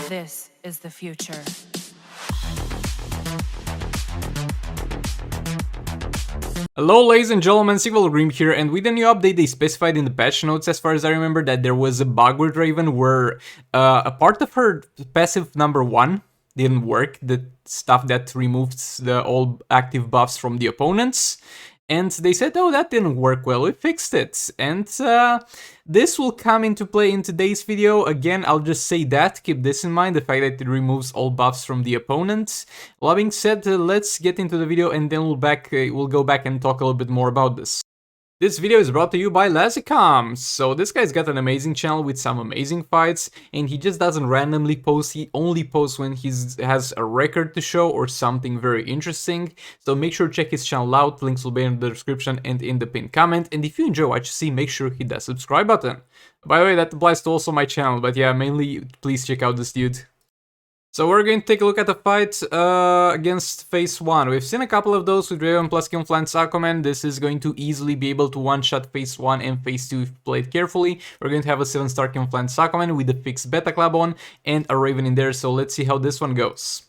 This is the future. Hello ladies and gentlemen, thewierdguy here, and with a new update they specified in the patch notes, as far as I remember, that there was a bug with Raven where a part of her passive number 1 didn't work, the stuff that removes the all active buffs from the opponents. And they said, oh, that didn't work well, we fixed it. And this will come into play in today's video. Again, I'll just say that, keep this in mind, the fact that it removes all buffs from the opponent. That being said, let's get into the video and then we'll go back and talk a little bit more about this. This video is brought to you by KOAM. So this guy's got an amazing channel with some amazing fights, and he just doesn't randomly post, he only posts when he has a record to show or something very interesting. So make sure to check his channel out, links will be in the description and in the pinned comment, and if you enjoy what you see, make sure to hit that subscribe button. By the way, that applies to also my channel, but yeah, mainly please check out this dude. So we're going to take a look at the fight against Phase 1. We've seen a couple of those with Raven plus Kilmflan Sakoman. This is going to easily be able to one-shot Phase 1 and Phase 2 if played carefully. We're going to have a 7-star Kilmflan Sakoman with a fixed Beta Club on and a Raven in there, so let's see how this one goes.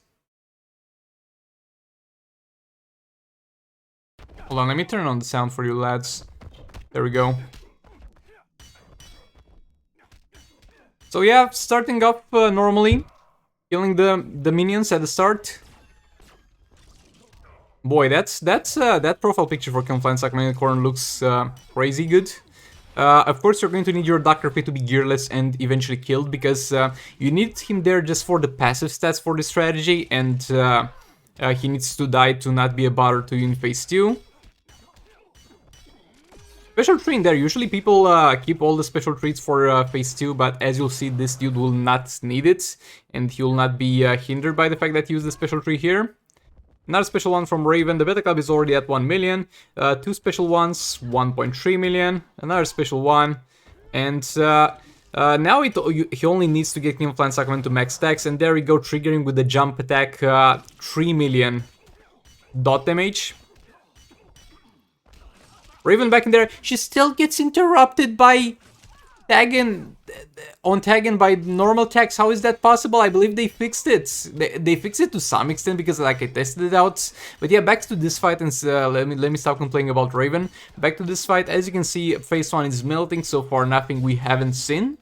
Hold on, let me turn on the sound for you lads. There we go. So yeah, starting off normally. Killing the minions at the start. Boy, that profile picture for Kilmflan Sakoman Unicorn looks crazy good. Of course, you're going to need your Dr. P to be gearless and eventually killed, because you need him there just for the passive stats for the strategy, and he needs to die to not be a bother to you in Phase 2. Special tree in there, usually people keep all the special treats for Phase 2, but as you'll see, this dude will not need it, and he will not be hindered by the fact that he used the special tree here. Another special one from Raven, the Beta Club is already at 1 million, 2 special ones, 1.3 million, another special one, and now he only needs to get Kilmflan Sakoman to max stacks, and there we go, triggering with the jump attack, 3 million dot damage. Raven back in there, she still gets interrupted by tagging by normal tags. How is that possible? I believe they fixed it. They fixed it to some extent because like I tested it out. But yeah, back to this fight, and let me stop complaining about Raven. Back to this fight, as you can see, Phase 1 is melting. So far, nothing we haven't seen.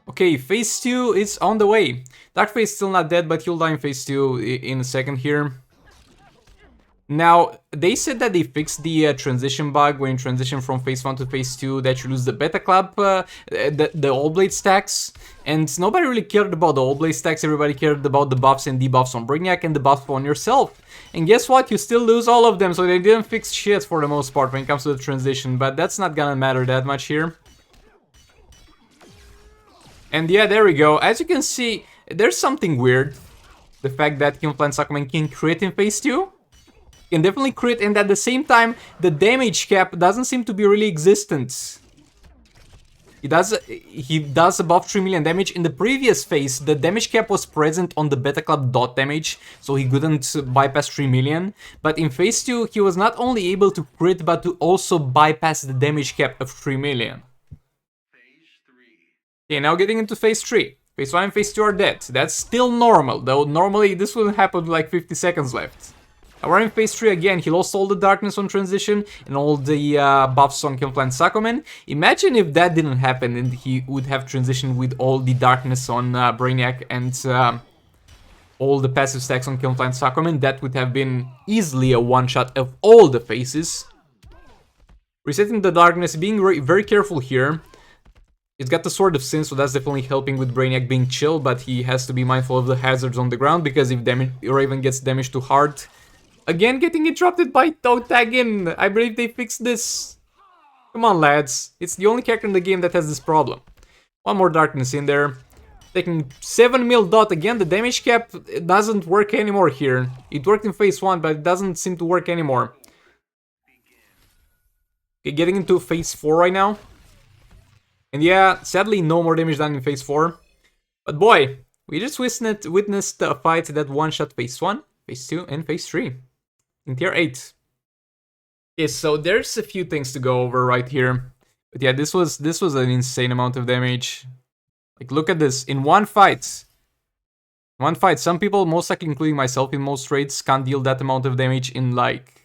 Okay, Phase 2 is on the way. Dark Phase still not dead, but he'll die in Phase 2 in a second here. Now, they said that they fixed the transition bug when you transition from Phase 1 to Phase 2, that you lose the Beta Club, the All Blade stacks, and nobody really cared about the All Blade stacks, everybody cared about the buffs and debuffs on Brainiac and the buff on yourself. And guess what? You still lose all of them, so they didn't fix shit for the most part when it comes to the transition, but that's not gonna matter that much here. And yeah, there we go. As you can see, there's something weird. The fact that Kilmflan Sakoman can crit in Phase 2. Can definitely crit, and at the same time the damage cap doesn't seem to be really existent. He does above 3 million damage. In the previous phase, the damage cap was present on the Beta Club dot damage, so he couldn't bypass 3 million. But in Phase 2, he was not only able to crit, but to also bypass the damage cap of 3 million. Okay, now getting into Phase 3. Phase 1 and Phase 2 are dead. That's still normal, though normally this will happen with like 50 seconds left. We're in Phase 3 again. He lost all the darkness on transition and all the buffs on Kilmflan Sakoman. Imagine if that didn't happen and he would have transitioned with all the darkness on Brainiac and all the passive stacks on Kilmflan Sakoman. That would have been easily a one-shot of all the phases. Resetting the darkness, being very careful here. He's got the Sword of Sin, so that's definitely helping with Brainiac being chill, but he has to be mindful of the hazards on the ground, because if Raven gets damaged too hard... Again, getting interrupted by toe tagging. I believe they fixed this. Come on, lads. It's the only character in the game that has this problem. One more darkness in there. Taking 7 mil dot. Again, the damage cap doesn't work anymore here. It worked in Phase 1, but it doesn't seem to work anymore. Okay, getting into Phase 4 right now. And yeah, sadly, no more damage done in Phase 4. But boy, we just witnessed a fight that one-shot Phase 1, Phase 2, and Phase 3. In Tier 8. Yes, so there's a few things to go over right here. But yeah, this was an insane amount of damage. Like, look at this. In one fight, some people, most likely including myself in most trades, can't deal that amount of damage in, like,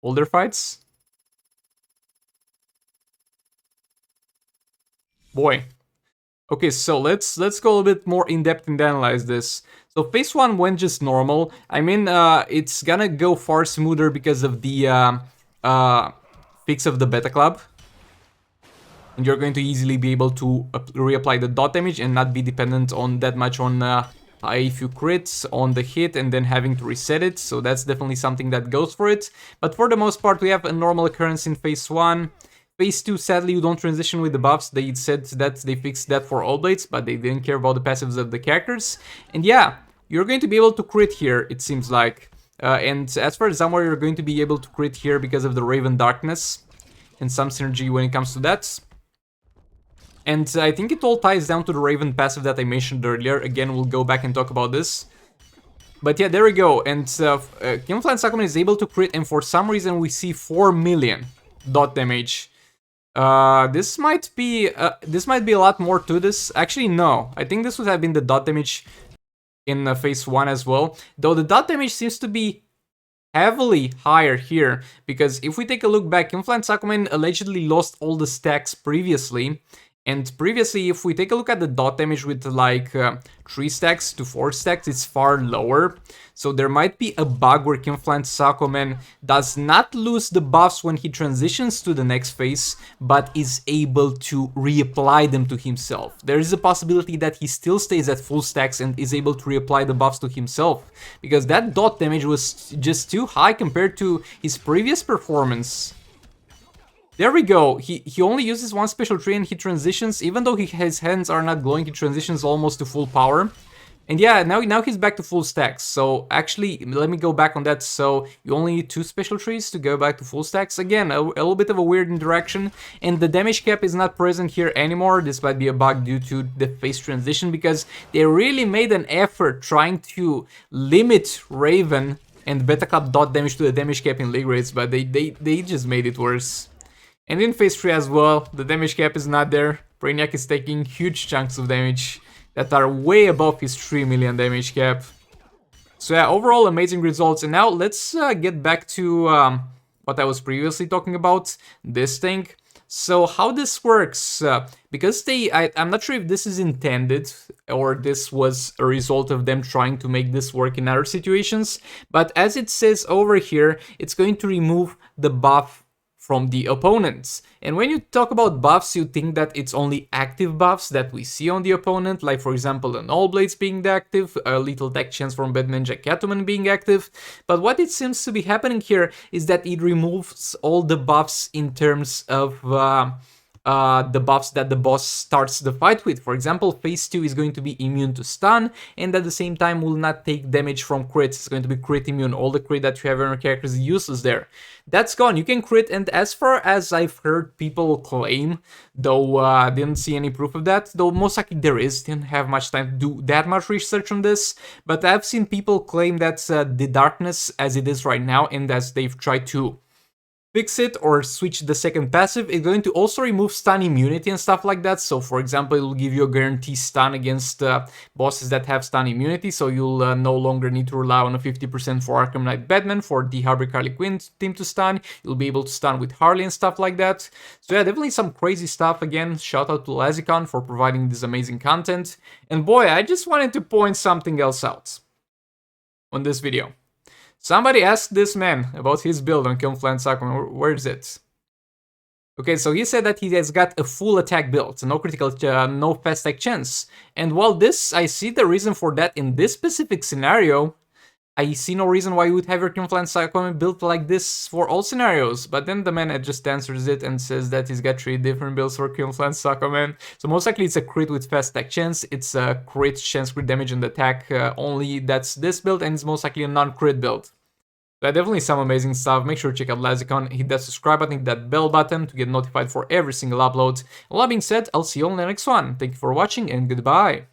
older fights. Boy. Okay, so let's go a bit more in-depth and analyze this. So phase 1 went just normal. I mean, it's gonna go far smoother because of the fix of the beta club. And you're going to easily be able to reapply the dot damage and not be dependent on that much on a few crits on the hit and then having to reset it. So that's definitely something that goes for it. But for the most part, we have a normal occurrence in phase 1. Phase 2, sadly, you don't transition with the buffs. They said that they fixed that for all blades, but they didn't care about the passives of the characters. And yeah, you're going to be able to crit here, it seems like. And as far as Zamor, you're going to be able to crit here because of the Raven Darkness and some synergy when it comes to that. And I think it all ties down to the Raven passive that I mentioned earlier. Again, we'll go back and talk about this. But yeah, there we go. And Kimflan Sakuman is able to crit, and for some reason we see 4 million dot damage. This might be a lot more to this. Actually, no. I think this would have been the dot damage in phase 1 as well. Though the dot damage seems to be heavily higher here, because if we take a look back, Kimflan Sakuman allegedly lost all the stacks previously. And previously, if we take a look at the dot damage with like 3 stacks to 4 stacks, it's far lower. So there might be a bug where Kimflan Sakuman does not lose the buffs when he transitions to the next phase, but is able to reapply them to himself. There is a possibility that he still stays at full stacks and is able to reapply the buffs to himself, because that dot damage was just too high compared to his previous performance. There we go. He only uses one special tree and he transitions, even though his hands are not glowing, he transitions almost to full power. And yeah, now he's back to full stacks. So actually, let me go back on that. So you only need 2 special trees to go back to full stacks. Again, a little bit of a weird interaction. And the damage cap is not present here anymore. This might be a bug due to the phase transition, because they really made an effort trying to limit Raven and Beta Club dot damage to the damage cap in league rates, but they just made it worse. And in phase 3 as well, the damage cap is not there. Brainiac is taking huge chunks of damage that are way above his 3 million damage cap. So yeah, overall amazing results. And now let's get back to what I was previously talking about, this thing. So how this works, because I'm not sure if this is intended or this was a result of them trying to make this work in other situations, but as it says over here, it's going to remove the buff from the opponents. And when you talk about buffs, you think that it's only active buffs that we see on the opponent, like for example an All Blades being active, a Lethal Tech Chance from Bad Ninja Catwoman being active. But what it seems to be happening here is that it removes all the buffs in terms of the buffs that the boss starts the fight with. For example, phase 2 is going to be immune to stun, and at the same time will not take damage from crits. It's going to be crit immune. All the crit that you have on your character is useless there. That's gone. You can crit, and as far as I've heard people claim, though I didn't see any proof of that, though most likely there is, didn't have much time to do that much research on this, but I've seen people claim that the darkness as it is right now, and as they've tried to fix it or switch the second passive, it's going to also remove stun immunity and stuff like that. So for example, it will give you a guaranteed stun against bosses that have stun immunity, so you'll no longer need to rely on a 50% for Arkham Knight Batman for the Harvey Harley Quinn team to stun. You'll be able to stun with Harley and stuff like that. So yeah, definitely some crazy stuff. Again, shout out to Lazicon for providing this amazing content. And boy, I just wanted to point something else out on this video. Somebody asked this man about his build on Kimflan Sakuman. Where is it? Okay, so he said that he has got a full attack build, no critical, no fast attack chance. And while this, I see the reason for that in this specific scenario, I see no reason why you would have your Kimflan Sakuman built like this for all scenarios. But then the man just answers it and says that he's got 3 different builds for Kimflan Sakuman. So most likely it's a crit with fast attack chance, it's a crit chance crit damage and attack only, that's this build, and it's most likely a non-crit build. So definitely some amazing stuff. Make sure to check out Lazicon, hit that subscribe button, hit that bell button to get notified for every single upload. All that being said, I'll see you on the next one. Thank you for watching and goodbye.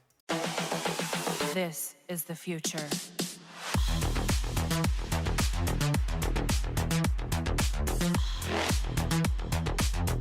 This is the future.